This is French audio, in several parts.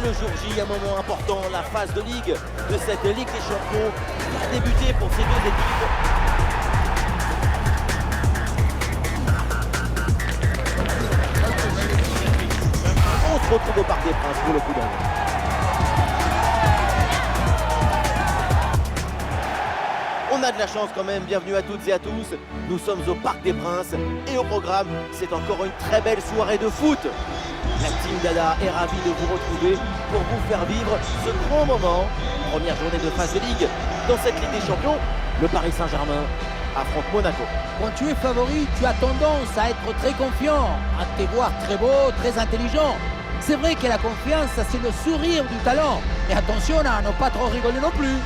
le jour J, un moment important, la phase de Ligue de cette Ligue des Champions va débuter pour ces deux équipes. On se retrouve au Parc des Princes pour le coup d'envoi. On a de la chance quand même, bienvenue à toutes et à tous. Nous sommes au Parc des Princes et au programme, c'est encore une très belle soirée de foot. La team Dada est ravie de vous retrouver pour vous faire vivre ce grand moment. Première journée de phase de Ligue dans cette Ligue des Champions. Le Paris Saint-Germain affronte Monaco. Quand tu es favori, tu as tendance à être très confiant, à te voir très beau, très intelligent. C'est vrai que la confiance, c'est le sourire du talent. Mais attention à ne pas trop rigoler non plus.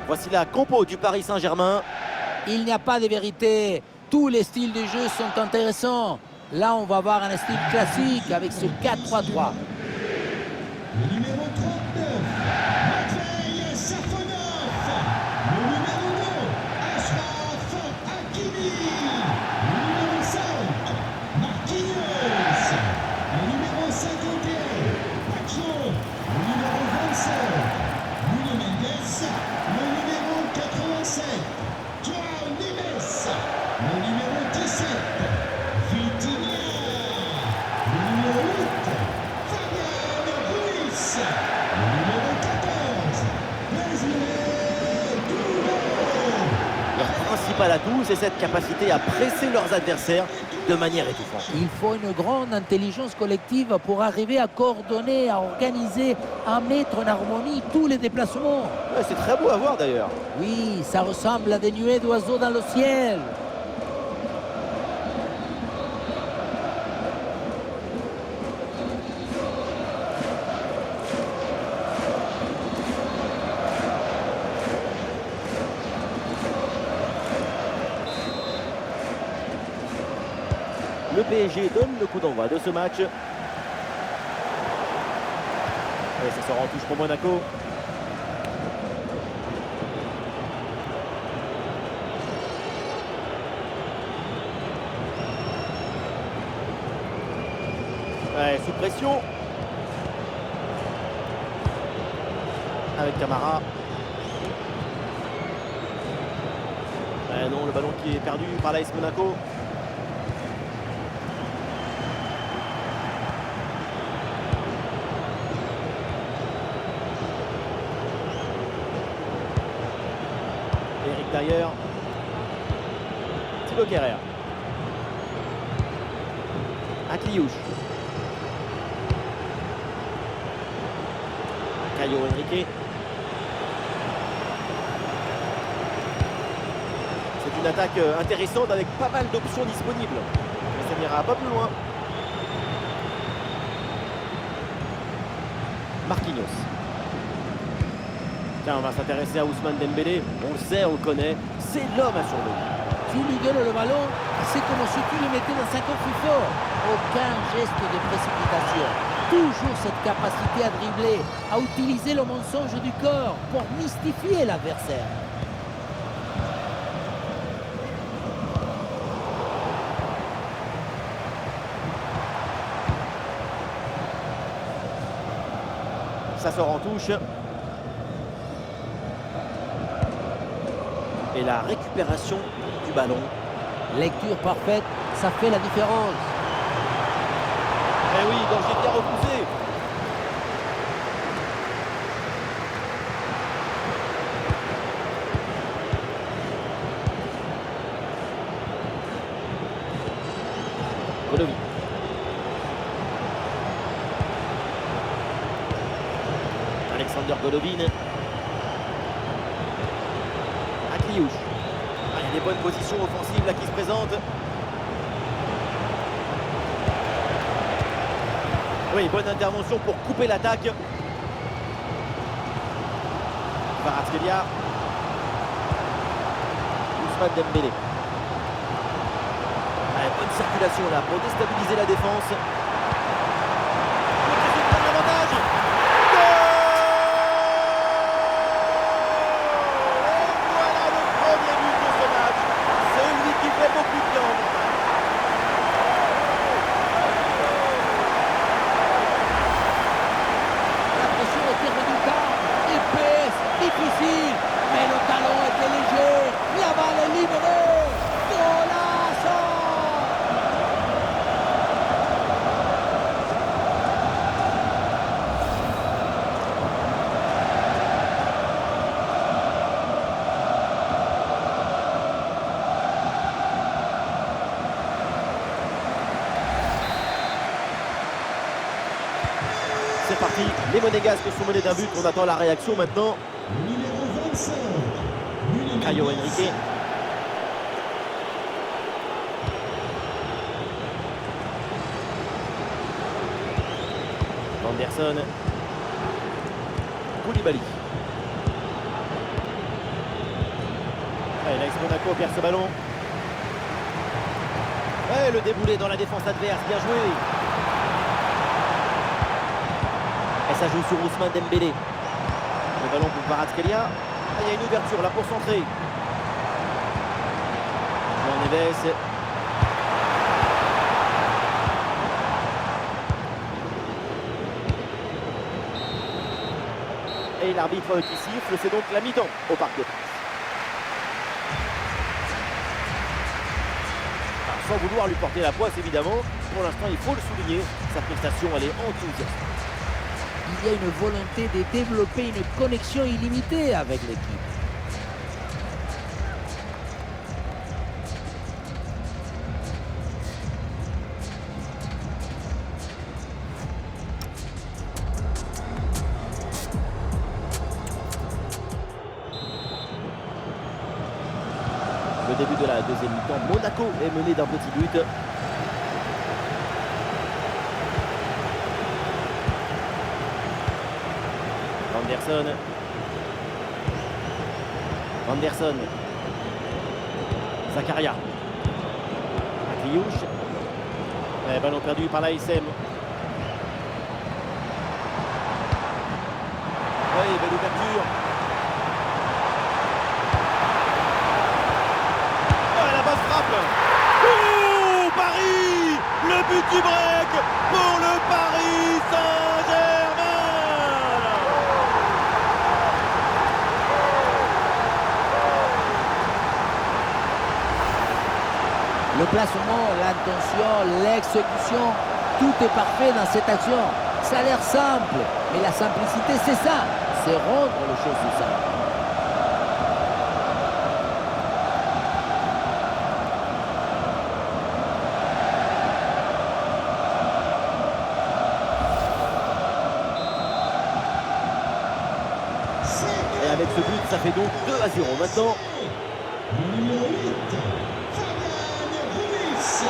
Voici la compo du Paris Saint-Germain. Il n'y a pas de vérité. Tous les styles de jeu sont intéressants. Là, on va voir un style classique avec ce 4-3-3. Le numéro 39, Matvei Safonov. Le numéro 2, Achraf Hakimi. Le numéro 5, Marquinhos. Le numéro 51, Pacho. Le numéro 25, Nuno Mendes. Le numéro 87, Joao Neves. Le numéro 17, Vitinha. Le numéro 8, Fabian Ruiz. Le numéro 14, Wesley Touré. Leur principal atout, c'est cette capacité à presser leurs adversaires de manière étouffante. Il faut une grande intelligence collective pour arriver à coordonner, à organiser, à mettre en harmonie tous les déplacements. Ouais, c'est très beau à voir d'ailleurs. Oui, ça ressemble à des nuées d'oiseaux dans le ciel. Le PSG donne le coup d'envoi de ce match. Et ça sort en touche pour Monaco. Ouais, sous pression. Avec Camara. Ouais, non, le ballon qui est perdu par l'AS Monaco. Eric Dyer. Thibaut Kerrer. Akliouche. Caio Henrique. C'est une attaque intéressante avec pas mal d'options disponibles. Mais ça n'ira pas plus loin. Marquinhos. Tiens, on va s'intéresser à Ousmane Dembélé. On le sait, on le connaît. C'est l'homme à surveiller. Tu lui donnes le ballon, c'est comme si tu le mettais dans 5 ans plus fort. Aucun geste de précipitation. Toujours cette capacité à dribbler, à utiliser le mensonge du corps pour mystifier l'adversaire. Ça sort en touche. Et la récupération du ballon. Lecture parfaite, ça fait la différence. Eh oui, danger bien repoussé. Golovin. Alexander Golovin. Akliouche. Ah, il y a des bonnes positions offensives là qui se présentent. Oui, bonne intervention pour couper l'attaque. Kvaratskhelia. Ousmane Dembélé. Ouais, bonne circulation là pour déstabiliser la défense. Avantage. Voilà le premier but de ce match. Celui qui fait beaucoup de bien. La pression au tir du camp, épaisse, difficile, mais le talon était léger, la balle est libérée. Golazo! C'est parti, les Monégasques sont menés d'un but, on attend la réaction maintenant. Le numéro 25. Caio Henrique. Anderson. Koulibaly. L'AS Monaco perd ce ballon. Ouais, le déboulé dans la défense adverse, bien joué. Et ça joue sur Ousmane Dembélé. Le ballon pour Kvaratskhelia. Ah, il y a une ouverture là pour centrer. Jean Neves. Et l'arbitre qui siffle, c'est donc la mi-temps au Parc des Princes. Sans vouloir lui porter la poisse évidemment, pour l'instant il faut le souligner, sa prestation elle est enthousiasmante. Il y a une volonté de développer une connexion illimitée avec l'équipe. Le début de la deuxième mi-temps, Monaco est mené d'un petit but. Anderson. Zakaria. Akliouche. Ballon perdu par l'ASM. Oui, belle ouverture. Oh, la basse frappe. Oh, Paris. Le but du break pour le Paris Saint-Germain. Le placement, l'intention, l'exécution, tout est parfait dans cette action. Ça a l'air simple, mais la simplicité, c'est ça. C'est rendre les choses simples. Et avec ce but, ça fait donc 2-0 maintenant. Le numéro 8. Fabian Ruiz.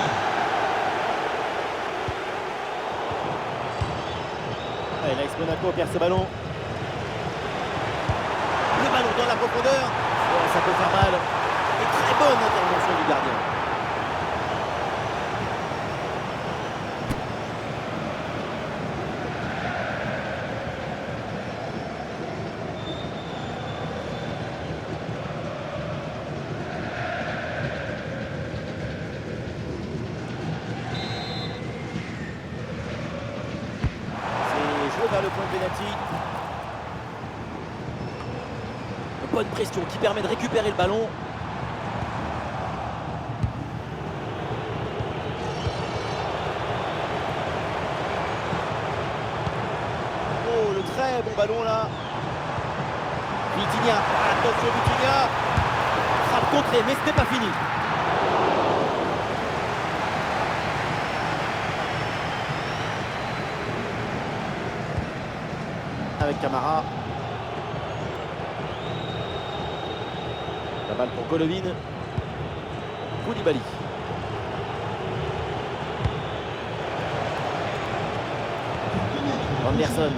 L'AS Monaco perd ce ballon. Le ballon dans la profondeur. Oh, ça peut faire mal. Et très bonne intervention du gardien. Vers le point de pénalty. Bonne pression qui permet de récupérer le ballon. Oh, le très bon ballon là. Vitinha, attention Vitinha. Frappe contrée, mais ce n'est pas fini. Avec Camara. La balle pour Golovin. Koulibaly. Anderson.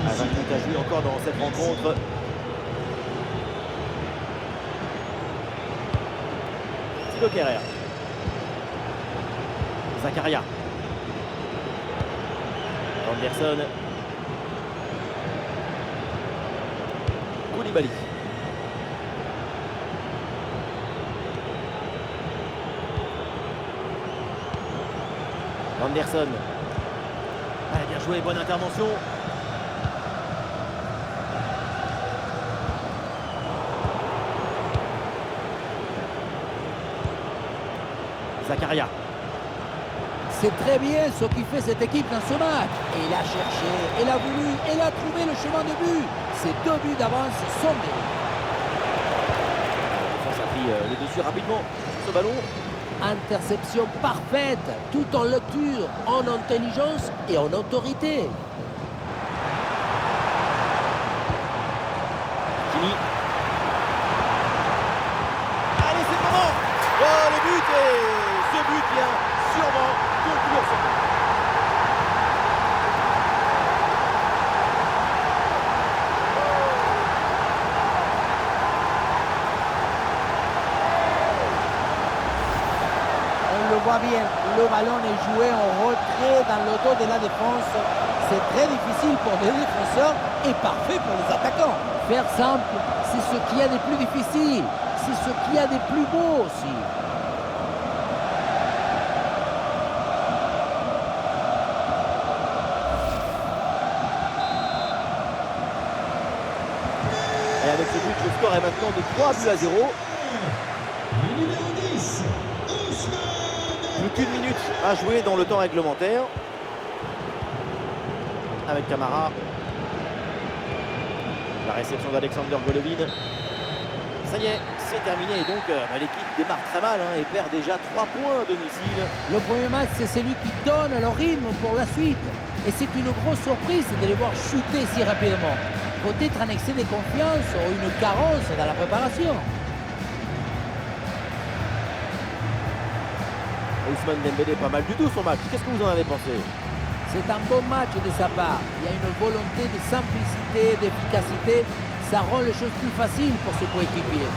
Un compte à jouer encore dans cette rencontre. Thilo Kehrer. Zakaria. Anderson. Koulibaly. Anderson. Ah, bien joué, bonne intervention. Zakaria. C'est très bien ce qui fait cette équipe dans ce match. Et il a cherché, il a voulu, il a trouvé le chemin de but. Ces 2 buts d'avance sont mérités. La défense a pris le dessus rapidement sur ce ballon. Interception parfaite, tout en lecture, en intelligence et en autorité. Kimi. Allez, c'est le moment. Oh, le but, et ce but vient sûrement conclure ce match. On le voit bien, le ballon est joué en retrait dans le dos de la défense. C'est très difficile pour les défenseurs et parfait pour les attaquants. Faire simple, c'est ce qu'il y a de plus difficile. C'est ce qu'il y a de plus beau aussi. Et avec ce but, le score est maintenant de 3 buts à 0. Le numéro 10, Ousmane. Plus qu'une minute à jouer dans le temps réglementaire. Avec Camara. La réception d'Alexander Golovin. Ça y est, c'est terminé. Et donc, l'équipe démarre très mal et perd déjà 3 points à domicile. Le premier match, c'est celui qui donne le rythme pour la suite. Et c'est une grosse surprise de les voir chuter si rapidement. Peut-être un excès de confiance ou une carence dans la préparation. Ousmane Dembélé, pas mal du tout son match. Qu'est-ce que vous en avez pensé? C'est un bon match de sa part. Il y a une volonté de simplicité, d'efficacité. Ça rend les choses plus faciles pour ses coéquipiers.